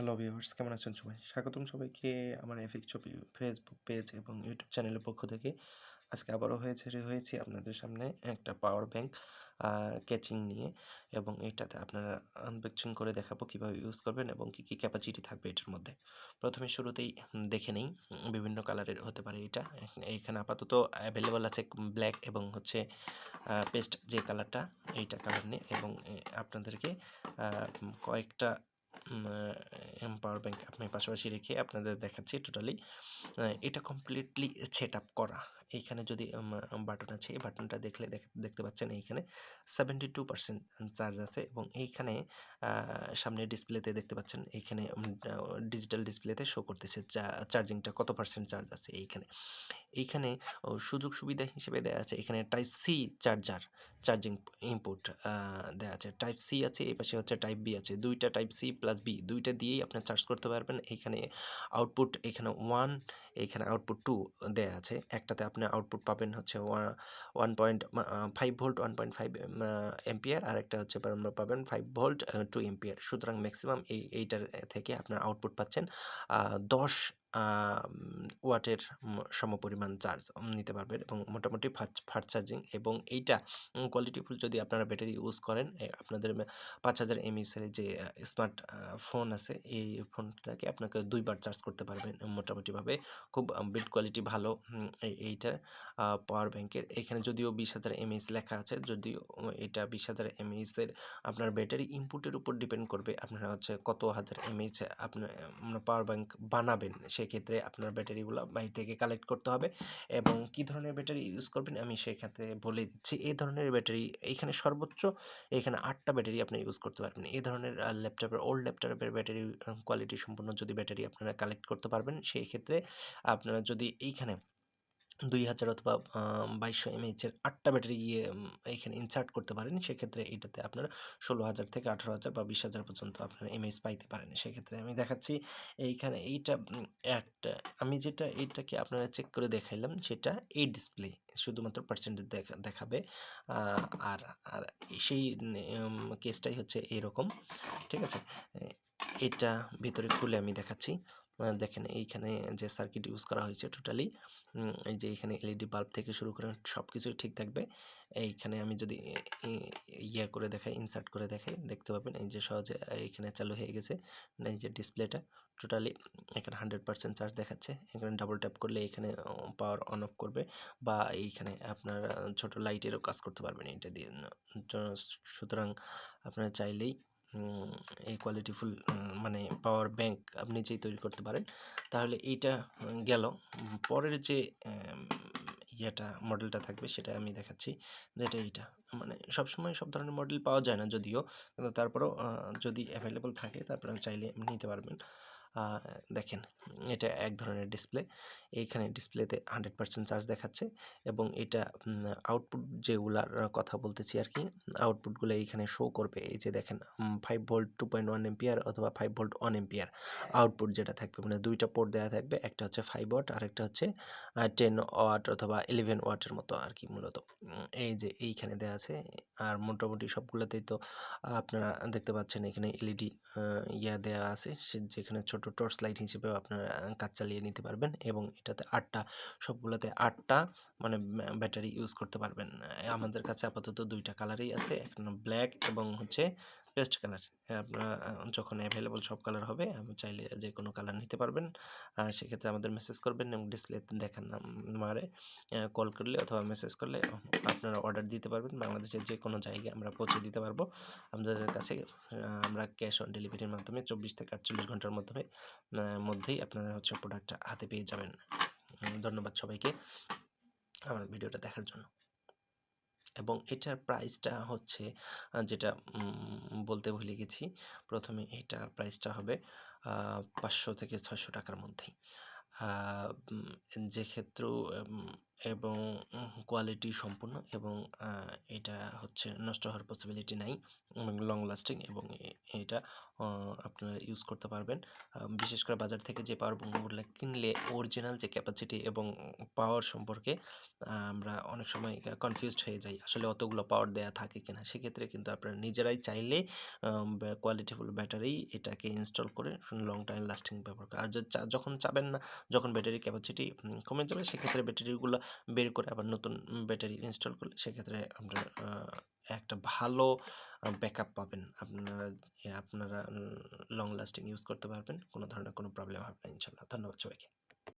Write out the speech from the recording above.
Hello viewers, কেমন আছেন সবাই? স্বাগতম সবাইকে আমার এফিক ছবি ফেসবুক পেজ এবং ইউটিউব চ্যানেলের পক্ষ থেকে। আজকে আবারও হয়েছি আপনাদের সামনে একটা পাওয়ার ব্যাংক ক্যাচিং নিয়ে, এবং এটাতে আপনারা আনবক্সিং করে দেখাবো কীভাবে ইউজ করবেন এবং কী ক্যাপাসিটি থাকবে এটার মধ্যে। প্রথমে শুরুতেই দেখে নেই, বিভিন্ন কালারের হতে পারে এটা। এইখানে আপাতত অ্যাভেলেবল আছে ব্ল্যাক এবং হচ্ছে পেস্ট যে কালারটা, এইটা কালার নিয়ে, এবং আপনাদেরকে কয়েকটা পাওয়ার ব্যাংক আমি পাশাপাশি রেখে আপনাদের দেখাচ্ছি টোটালি। এটা কমপ্লিটলি সেট আপ করা। এইখানে যদি বাটন আছে, এই বাটনটা দেখতে পাচ্ছেন এইখানে 72% চার্জ আছে, এবং এইখানে সামনে ডিসপ্লেতে দেখতে পাচ্ছেন, এইখানে ডিজিটাল ডিসপ্লেতে শো করতেছে চার্জিংটা কত পার্সেন্ট চার্জ আছে। এইখানে সুযোগ সুবিধা হিসেবে দেওয়া আছে, এখানে টাইপ সি চার্জিং ইনপুট দেওয়া আছে। টাইপ সি আছে, এই পাশে হচ্ছে টাইপ বি আছে। দুইটা টাইপ সি প্লাস বি, দুইটা দিয়েই আপনার চার্জ করতে পারবেন। এইখানে আউটপুট, এখানে 1, এইখানে আউটপুট 2 দেয়া আছে। একটাতে আপনি আউটপুট পাবেন হচ্ছে 1.5 ভোল্ট 1.5 এম্পিয়ার, আর একটা হচ্ছে আমরা পাবেন 5 ভোল্ট 2 এম্পিয়ার। সুতরাং ম্যাক্সিমাম এইটার থেকে আপনার আউটপুট পাচ্ছেন 10 ওয়াটের সমপরিমাণ চার্জ নিতে পারবেন, এবং মোটামুটি ফাস্ট চার্জিং। এবং এইটা কোয়ালিটিফুল যদি আপনারা ব্যাটারি ইউজ করেন, আপনাদের 5000 এমএএইচের যে স্মার্ট ফোন আছে, এই ফোনটাকে আপনাকে 2 বার চার্জ করতে পারবেন মোটামুটিভাবে। খুব বিল্ড কোয়ালিটি ভালো এইটার পাওয়ার ব্যাংকের। এখানে যদিও 20,000 এমএএইচ লেখা আছে, যদিও এটা 20,000 এমএএইচের আপনার ব্যাটারি ইনপুটের উপর ডিপেন্ড করবে। আপনারা হচ্ছে কত হাজার এমএএইচ আপনার পাওয়ার ব্যাংক বানাবেন, সেক্ষেত্রে আপনার ব্যাটারিগুলো বাইরে থেকে কালেক্ট করতে হবে। এবং কী ধরনের ব্যাটারি ইউজ করবেন আমি সেক্ষেত্রে বলে দিচ্ছি। এই ধরনের ব্যাটারি এইখানে সর্বোচ্চ এখানে 8টা ব্যাটারি আপনি ইউজ করতে পারবেন। এই ধরনের ওল্ড ল্যাপটপের ব্যাটারি কোয়ালিটি সম্পন্ন যদি ব্যাটারি আপনারা কালেক্ট করতে পারবেন, সেই ক্ষেত্রে আপনারা যদি এইখানে 2000 অথবা 2200 এমএএইচের 8টা ব্যাটারি গিয়ে এইখানে ইনসার্ট করতে পারেন, সেক্ষেত্রে এটাতে আপনার 16,000 থেকে 18,000 বা 20,000 পর্যন্ত আপনার এমএএইচ পাইতে পারেন। সেক্ষেত্রে আমি দেখাচ্ছি এইখানে এইটা একটা, আমি যেটা এইটাকে আপনারা চেক করে দেখাইলাম, সেটা এই ডিসপ্লে শুধুমাত্র পার্সেন্টেজ দেখাবে। আর আর সেই কেসটাই হচ্ছে এরকম, ঠিক আছে? এটা ভিতরে খুলে আমি দেখাচ্ছি। দেখেন এইখানে যে সার্কিট ইউজ করা হয়েছে টোটালি, এই যে এখানে এলইডি বাল্ব থেকে শুরু করে সব কিছুই ঠিক থাকবে। এইখানে আমি যদি করে দেখাই, ইনসার্ট করে দেখাই, দেখতে পাবেন এই যে সহজে এইখানে চালু হয়ে গেছে। এই যে ডিসপ্লেটা টোটালি এখানে 100% চার্জ দেখাচ্ছে। এখানে ডাবল ট্যাপ করলে এখানে পাওয়ার অন অফ করবে, বা এইখানে আপনার ছোট লাইটেরও কাজ করতে পারবেন এটা দিয়ে। সুতরাং আপনারা চাইলেই এই কোয়ালিটিফুল মানে পাওয়ার ব্যাংক আপনি নিজেই তৈরি করতে পারেন। তাহলে এইটা গেল। পরের যে মডেলটা থাকবে সেটা আমি দেখাচ্ছি, যেটা এইটা। মানে সবসময় সব ধরনের মডেল পাওয়া যায় না যদিও, কিন্তু তারপরেও যদি অ্যাভেলেবল থাকে তারপরে চাইলে নিতে পারবেন। দেখেন এটা এক ধরনের ডিসপ্লে। এইখানে ডিসপ্লেতে 100% চার্জ দেখাচ্ছে, এবং এটা আউটপুট যেগুলার কথা বলতেছি আর কি, আউটপুটগুলো এইখানে শো করবে। এই যে দেখেন 5 ভোল্ট 2.1 এম্পিয়ার অথবা 5 ভোল্ট 1 এম্পিয়ার আউটপুট যেটা থাকবে, মানে দুইটা পোর্ট দেওয়া থাকবে। একটা হচ্ছে 5 ওয়াট আর একটা হচ্ছে 10 ওয়াট অথবা 11 ওয়াটের মতো আর কি মূলত। এই যে এইখানে দেওয়া আছে। আর মোটামুটি সবগুলোতেই তো আপনারা দেখতে পাচ্ছেন এখানে এলইডি দেওয়া আছে, যেখানে ছোট টর্চ লাইট হিসেবেও আপনারা কাজ চালিয়ে নিতে পারবেন। এবং এটাতে 8টা, সবগুলোতে 8টা মানে ব্যাটারি ইউজ করতে পারবেন। আমাদের কাছে আপাতত 2টা কালারই আছে, একটা ব্ল্যাক এবং হচ্ছে পেস্ট কালার। আপনারা যখন অ্যাভেলেবল সব কালার হবে, চাইলে যে কোনো কালার নিতে পারবেন। সেক্ষেত্রে আমাদের মেসেজ করবেন, এবং ডিসপ্লেতে দেখার নাম্বারে কল করলে অথবা মেসেজ করলে আপনারা অর্ডার দিতে পারবেন। বাংলাদেশের যে কোনো জায়গায় আমরা পৌঁছে দিতে পারবো। আমাদের কাছে আমরা ক্যাশ অন ডেলিভারির মাধ্যমে 24 থেকে 48 ঘন্টার মধ্যেই আপনারা হচ্ছে প্রোডাক্টটা হাতে পেয়ে যাবেন। ধন্যবাদ সবাইকে আমার ভিডিওটা দেখার জন্য। এবং এটার প্রাইসটা হচ্ছে যেটা বলতে ভুলে গেছি, প্রথমে এটার প্রাইসটা হবে 500 থেকে 600 টাকার মধ্যেই। যে ক্ষেত্রেও এবং কোয়ালিটি সম্পূর্ণ এবং এটা হচ্ছে নষ্ট হওয়ার পসিবিলিটি নাই এবং লং লাস্টিং এবং এটা আপনারা ইউজ করতে পারবেন। বিশেষ করে বাজার থেকে যে পাওয়ার ব্যাঙ্কগুলো কিনলে অরিজিনাল যে ক্যাপাসিটি এবং পাওয়ার সম্পর্কে আমরা অনেক সময় কনফিউজড হয়ে যাই আসলে অতগুলো পাওয়ার দেয়া থাকে কিনা। সেক্ষেত্রে কিন্তু আপনারা নিজেরাই চাইলে কোয়ালিটিফুল ব্যাটারি এটাকে ইনস্টল করে লং টাইম লাস্টিং ব্যবহার করে। আর যখন চাবেন না, যখন ব্যাটারি ক্যাপাসিটি কমে যাবে, সেক্ষেত্রে ব্যাটারিগুলো বের করে আবার নতুন ব্যাটারি ইনস্টল করলে সেক্ষেত্রে আমরা একটা ভালো ব্যাকআপ পাবেন। আপনারা লং লাস্টিং ইউজ করতে পারবেন। কোনো ধরনের কোনো প্রবলেম হবে না ইনশাআল্লাহ। ধন্যবাদ সবাইকে।